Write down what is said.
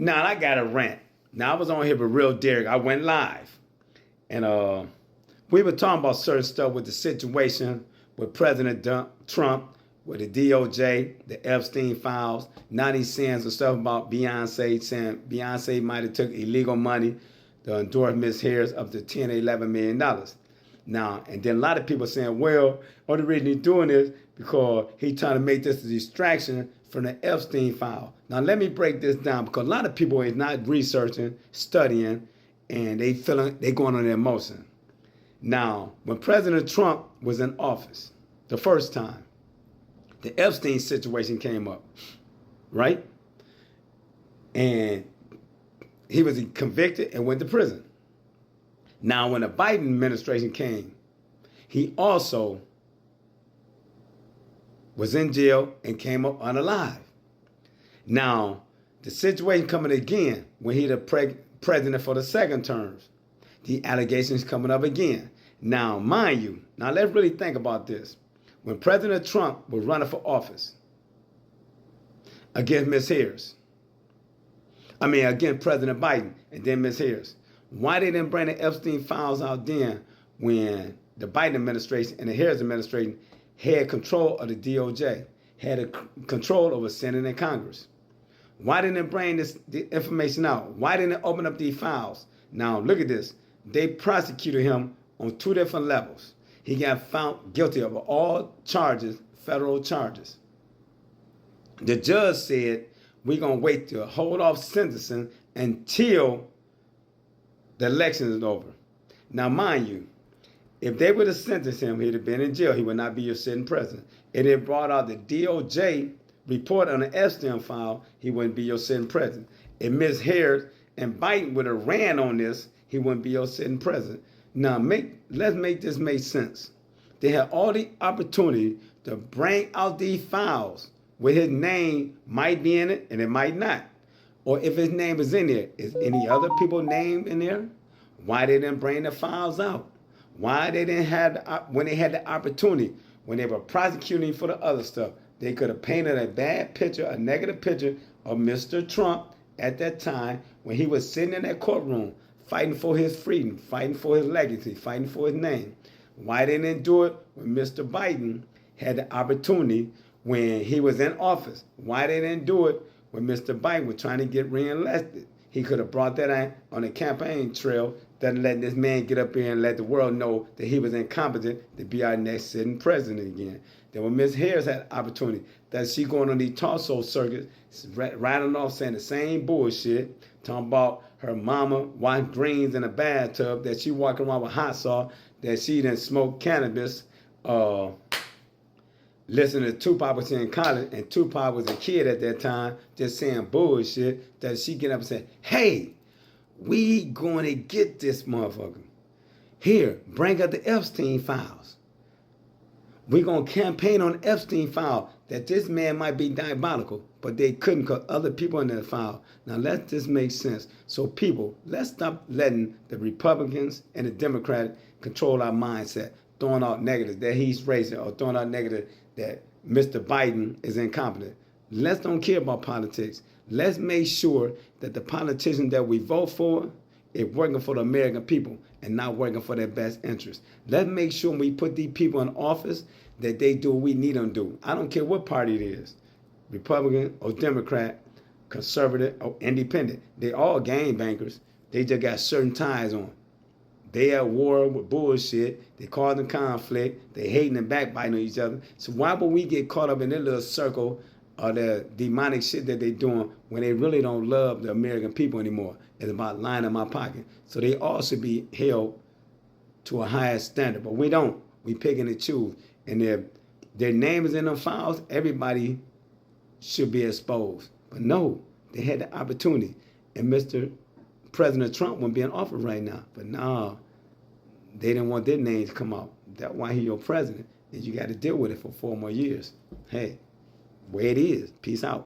Now I got a rant. Now I was on here with Real Derek. I went live. And we were talking about certain stuff with the situation with President Trump, with the DOJ, the Epstein files. Now he's saying some stuff about Beyonce, saying Beyonce might have took illegal money to endorse Miss Harris up to $10 or $11 million. Now, and then a lot of people saying, well, only reason he's doing this because he's trying to make this a distraction from the Epstein file. Now, let me break this down because a lot of people is not researching, studying, and they going on their emotion. Now, when President Trump was in office the first time, the Epstein situation came up, right? And he was convicted and went to prison. Now, when the Biden administration came, he also was in jail and came up unalive. Now, the situation coming again when he the president for the second term. The allegations coming up again. Now, mind you, now let's really think about this. When President Trump was running for office against Miss Harris, against President Biden and then Miss Harris, why they didn't bring the Epstein files out then when the Biden administration and the Harris administration had control of the DOJ, had control over Senate and Congress? Why didn't they bring the information out? Why didn't they open up these files? Now, look at this. They prosecuted him on 2 different levels. He got found guilty of all charges, federal charges. The judge said, we're going to wait to hold off sentencing until the election is over. Now, mind you, if they would have sentenced him, he'd have been in jail. He would not be your sitting president. If they brought out the DOJ report on the Epstein file, he wouldn't be your sitting president. If Ms. Harris and Biden would have ran on this, he wouldn't be your sitting president. Now, let's make this make sense. They had all the opportunity to bring out these files where his name might be in it and it might not. Or if his name is in there, is any other people's name in there? Why they didn't bring the files out? Why they didn't have, when they had the opportunity, when they were prosecuting for the other stuff, they could have painted a bad picture, a negative picture of Mr. Trump at that time when he was sitting in that courtroom fighting for his freedom, fighting for his legacy, fighting for his name. Why they didn't do it when Mr. Biden had the opportunity when he was in office? Why they didn't do it when Mr. Biden was trying to get reelected? He could have brought that in on the campaign trail, than letting this man get up here and let the world know that he was incompetent to be our next sitting president again. Then when Ms. Harris had opportunity, that she going on these talk show circuits, riding off saying the same bullshit, talking about her mama washing greens in a bathtub, that she walking around with hot sauce, that she didn't smoke cannabis, listening to Tupac was in college, and Tupac was a kid at that time, just saying bullshit, that she get up and say, hey, we going to get this motherfucker. Here, bring up the Epstein files. We're going to campaign on the Epstein file that this man might be diabolical, but they couldn't because other people in that file. Now, let this make sense. So, people, let's stop letting the Republicans and the Democrats control our mindset, throwing out negatives that he's racist or throwing out negative that Mr. Biden is incompetent. Let's don't care about politics. Let's make sure that the politicians that we vote for is working for the American people and not working for their best interest. Let's make sure when we put these people in office that they do what we need them to do. I don't care what party it is, Republican or Democrat, conservative or independent. They all game bankers. They just got certain ties on. They at war with bullshit. They causing conflict. They hating and backbiting on each other. So why would we get caught up in their little circle or the demonic shit that they're doing when they really don't love the American people anymore? It's about lying in my pocket. So they all should be held to a higher standard. But we don't. We pick and choose. And if their name is in them files, everybody should be exposed. But no, they had the opportunity. And Mr. President Trump wouldn't be in office right now. But no, they didn't want their names to come out. That's why he's your president. And you got to deal with it for 4 more years. Hey, way it is. Peace out.